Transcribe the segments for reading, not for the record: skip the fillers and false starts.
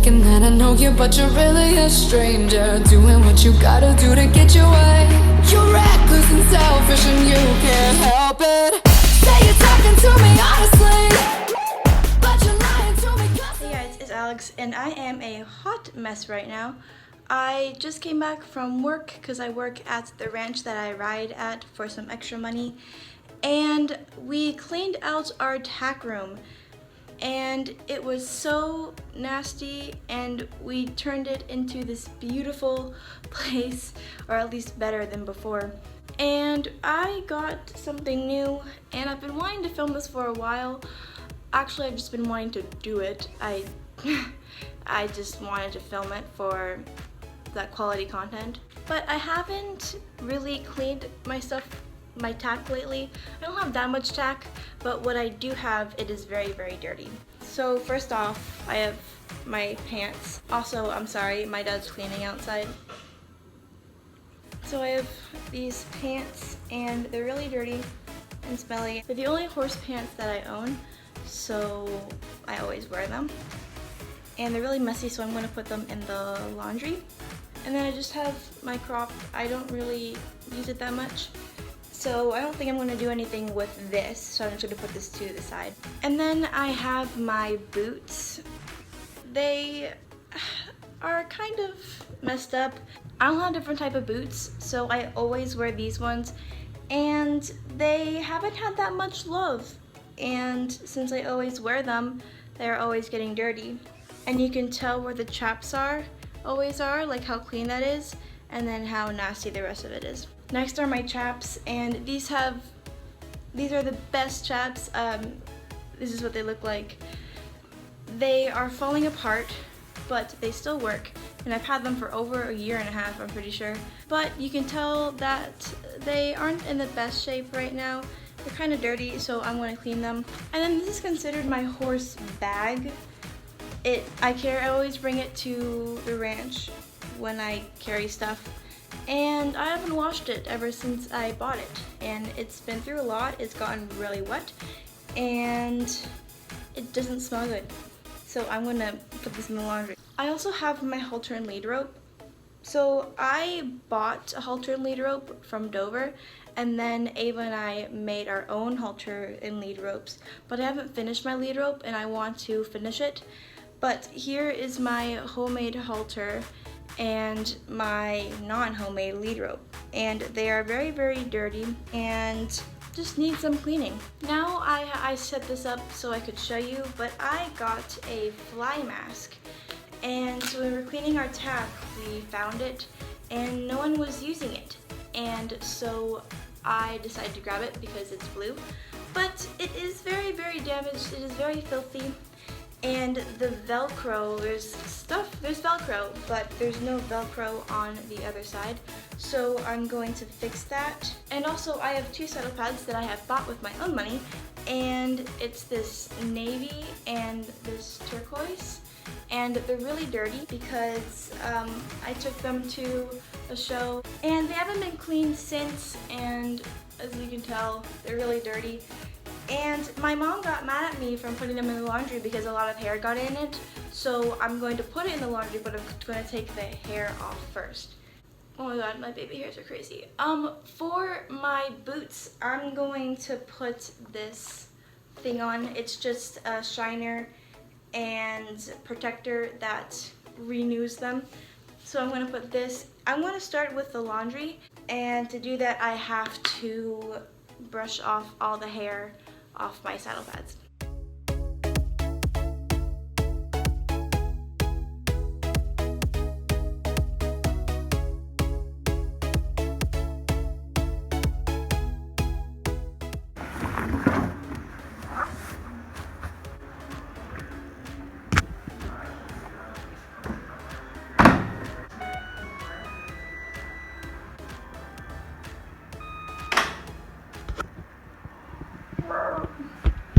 thinking that I know you, but you're really a stranger, doing what you gotta do to get your way. You're reckless and selfish and you can't help it. Say you're talking to me honestly, but you're lying to me. Hey guys, it's Alex and I am a hot mess right now. I just came back from work because I work at the ranch that I ride at for some extra money, and we cleaned out our tack room and it was so nasty, and we turned it into this beautiful place, or at least better than before. And I got something new, and I've been wanting to film this for a while. Actually, I've just been wanting to do it. I just wanted to film it for that quality content. But I haven't really cleaned my tack lately. I don't have that much tack, but what I do have, it is very, very dirty. So first off, I have my pants. Also, I'm sorry, my dad's cleaning outside. So I have these pants and they're really dirty and smelly. They're the only horse pants that I own, so I always wear them. And they're really messy, so I'm gonna put them in the laundry. And then I just have my crop. I don't really use it that much, so I don't think I'm gonna do anything with this, so I'm just gonna put this to the side. And then I have my boots. They are kind of messed up. I don't have a different type of boots, so I always wear these ones, and they haven't had that much love. And since I always wear them, they're always getting dirty. And you can tell where the chaps always are, like how clean that is, and then how nasty the rest of it is. Next are my chaps, and these are the best chaps. This is what they look like. They are falling apart, but they still work, and I've had them for over a year and a half, I'm pretty sure. But you can tell that they aren't in the best shape right now. They're kind of dirty, so I'm going to clean them. And then this is considered my horse bag. I always bring it to the ranch when I carry stuff, and I haven't washed it ever since I bought it, and it's been through a lot. It's gotten really wet and it doesn't smell good, so I'm gonna put this in the laundry. I also have my halter and lead rope. So I bought a halter and lead rope from Dover, and then Ava and I made our own halter and lead ropes, but I haven't finished my lead rope and I want to finish it. But here is my homemade halter and my non-homemade lead rope, and they are very, very dirty and just need some cleaning. Now I set this up so I could show you, but I got a fly mask, and so when we were cleaning our tack, we found it and no one was using it, and so I decided to grab it because it's blue, but it is very, very damaged. It is very filthy. And the Velcro, there's Velcro, but there's no Velcro on the other side. So I'm going to fix that. And also I have two saddle pads that I have bought with my own money. And it's this navy and this turquoise. And they're really dirty because I took them to a show. And they haven't been cleaned since, and as you can tell, they're really dirty. And my mom got mad at me from putting them in the laundry because a lot of hair got in it. So I'm going to put it in the laundry, but I'm going to take the hair off first. Oh my god, my baby hairs are crazy. For my boots, I'm going to put this thing on. It's just a shiner and protector that renews them. So I'm going to put this. I'm going to start with the laundry, and to do that I have to brush off all the hair off my saddle pads.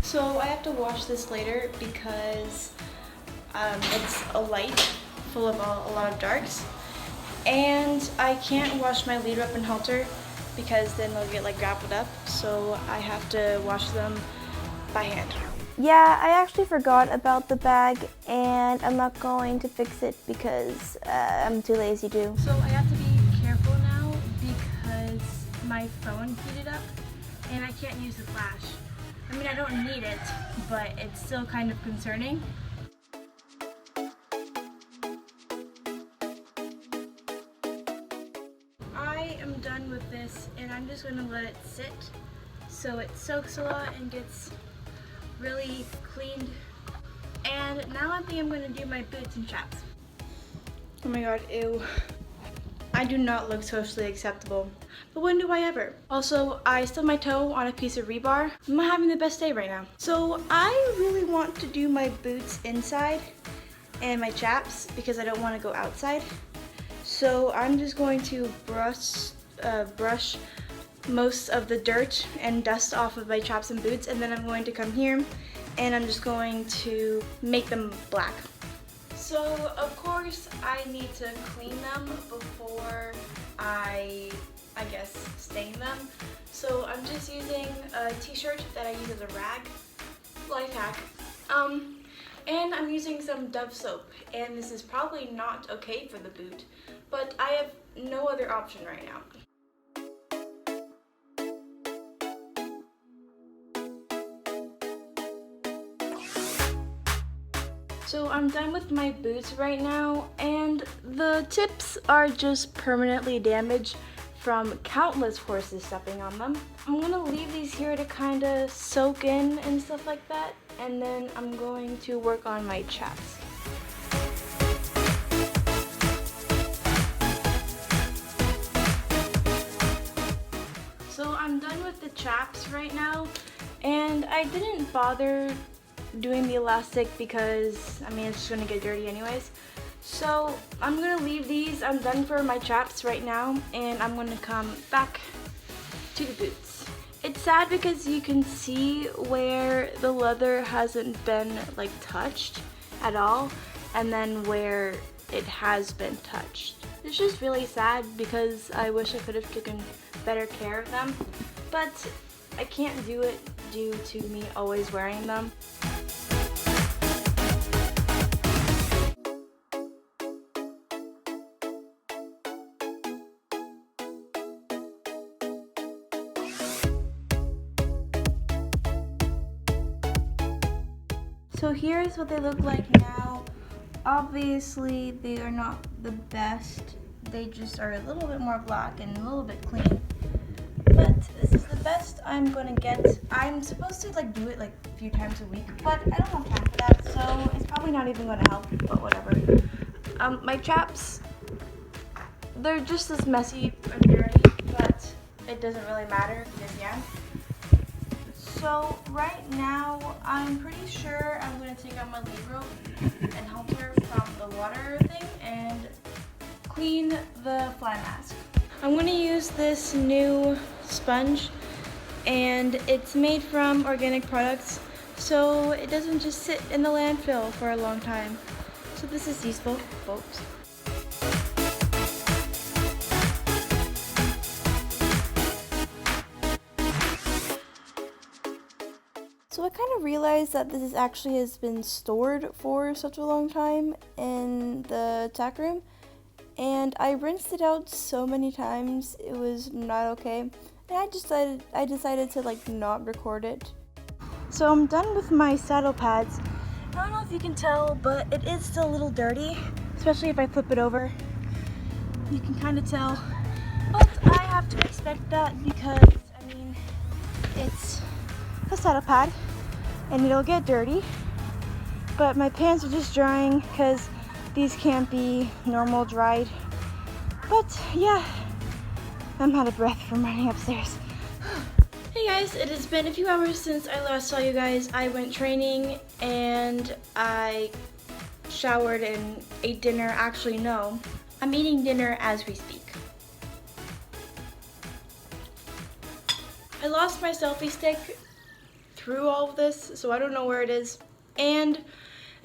So I have to wash this later because it's a light full of a lot of darks, and I can't wash my lead rope and halter because then they'll get like grappled up, so I have to wash them by hand. Yeah, I actually forgot about the bag and I'm not going to fix it because I'm too lazy to. So I have to be careful now because my phone heated up and I can't use the flash. I mean, I don't need it, but it's still kind of concerning. I am done with this and I'm just going to let it sit so it soaks a lot and gets really cleaned. And now I think I'm going to do my boots and chaps. Oh my god, ew. I do not look socially acceptable. But when do I ever? Also, I stubbed my toe on a piece of rebar. I'm not having the best day right now. So I really want to do my boots inside and my chaps because I don't want to go outside. So I'm just going to brush most of the dirt and dust off of my chaps and boots, and then I'm going to come here and I'm just going to make them black. So of course I need to clean them before I guess stain them. So I'm just using a t-shirt that I use as a rag, life hack. And I'm using some Dove soap, and this is probably not okay for the boot, but I have no other option right now. So I'm done with my boots right now, and the tips are just permanently damaged from countless horses stepping on them. I'm gonna leave these here to kind of soak in and stuff like that, and then I'm going to work on my chaps. So I'm done with the chaps right now, and I didn't bother doing the elastic because, I mean, it's just gonna get dirty anyways. So I'm gonna leave these. I'm done for my chaps right now, and I'm gonna come back to the boots. It's sad because you can see where the leather hasn't been like touched at all, and then where it has been touched. It's just really sad because I wish I could have taken better care of them, but I can't do it due to me always wearing them. So here's what they look like now. Obviously, they are not the best. They just are a little bit more black and a little bit clean. But this is the best I'm gonna get. I'm supposed to like do it like a few times a week, but I don't have time for that, so it's probably not even gonna help, but whatever. My chaps, they're just as messy and dirty, but it doesn't really matter because yeah. So right now, I'm pretty sure I'm going to take out my lead rope and halter from the water thing and clean the fly mask. I'm going to use this new sponge, and it's made from organic products, so it doesn't just sit in the landfill for a long time. So this is useful, folks. So I kind of realized that this actually has been stored for such a long time in the tack room, and I rinsed it out so many times it was not okay, and I decided to like not record it. So I'm done with my saddle pads. I don't know if you can tell, but it is still a little dirty, especially if I flip it over. You can kind of tell, but I have to expect that because I mean it's a saddle pad and it'll get dirty, but my pants are just drying because these can't be normal dried. But yeah, I'm out of breath from running upstairs. Hey guys, it has been a few hours since I last saw you guys. I went training and I showered and ate dinner. Actually no, I'm eating dinner as we speak. I lost my selfie stick through all of this, so I don't know where it is. And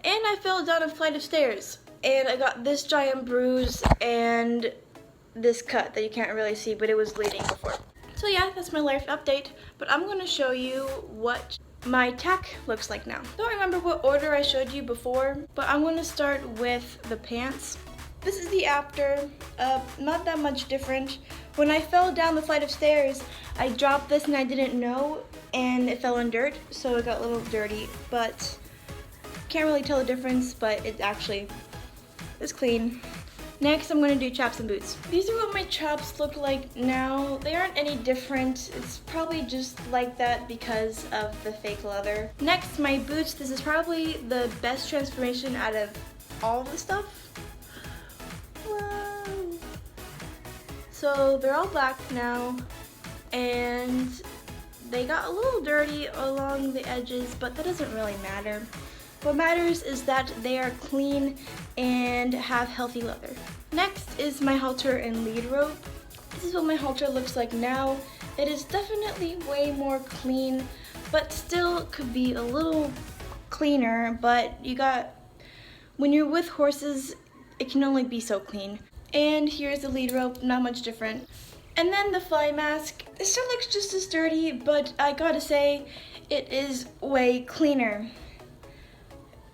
I fell down a flight of stairs, and I got this giant bruise and this cut that you can't really see, but it was bleeding before. So yeah, that's my life update, but I'm gonna show you what my tack looks like now. Don't remember what order I showed you before, but I'm going to start with the pants. This is the after, not that much different. When I fell down the flight of stairs, I dropped this and I didn't know, and it fell in dirt, so it got a little dirty, but can't really tell the difference, but it actually is clean. Next, I'm going to do chaps and boots. These are what my chaps look like now. They aren't any different. It's probably just like that because of the fake leather. Next, my boots. This is probably the best transformation out of all the stuff. Whoa. So they're all black now, and they got a little dirty along the edges, but that doesn't really matter. What matters is that they are clean and have healthy leather. Next is my halter and lead rope. This is what my halter looks like now. It is definitely way more clean, but still could be a little cleaner, but when you're with horses, it can only be so clean. And here's the lead rope, not much different. And then the fly mask. It still looks just as dirty, but I gotta say, it is way cleaner.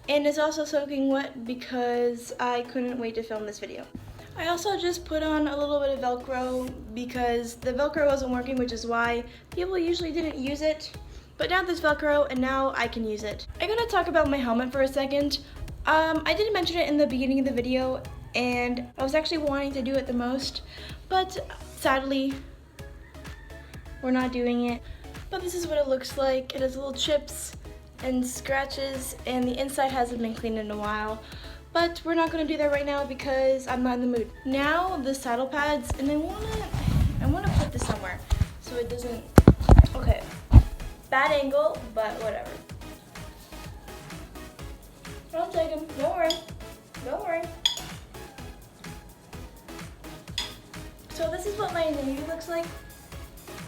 And it's also soaking wet because I couldn't wait to film this video. I also just put on a little bit of Velcro because the Velcro wasn't working, which is why people usually didn't use it. But now there's Velcro and now I can use it. I'm gonna talk about my helmet for a second. I didn't mention it in the beginning of the video and I was actually wanting to do it the most, but sadly, we're not doing it. But this is what it looks like. It has little chips and scratches, and the inside hasn't been cleaned in a while, but we're not going to do that right now because I'm not in the mood. Now the saddle pads, and I want to put this somewhere so it doesn't, okay, bad angle, but whatever. I'll take them, don't worry. So this is what my navy looks like.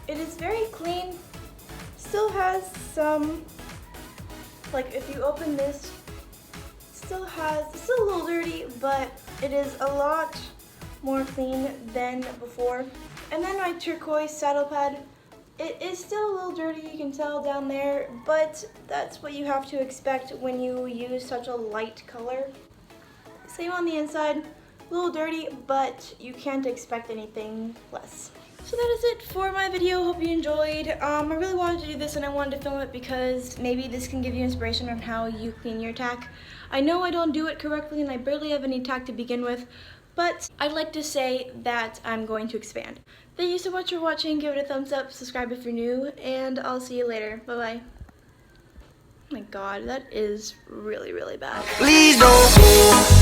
It is very clean, still has some, like if you open this, it's still a little dirty, but it is a lot more clean than before. And then my turquoise saddle pad, it is still a little dirty, you can tell down there, but that's what you have to expect when you use such a light color. Same on the inside, a little dirty, but you can't expect anything less. So that is it for my video. Hope you enjoyed. I really wanted to do this and I wanted to film it because maybe this can give you inspiration on how you clean your tack. I know I don't do it correctly and I barely have any tack to begin with, but I'd like to say that I'm going to expand. Thank you so much for watching. Give it a thumbs up, subscribe if you're new, and I'll see you later. Bye-bye. Oh my god, that is really, really bad. Please don't.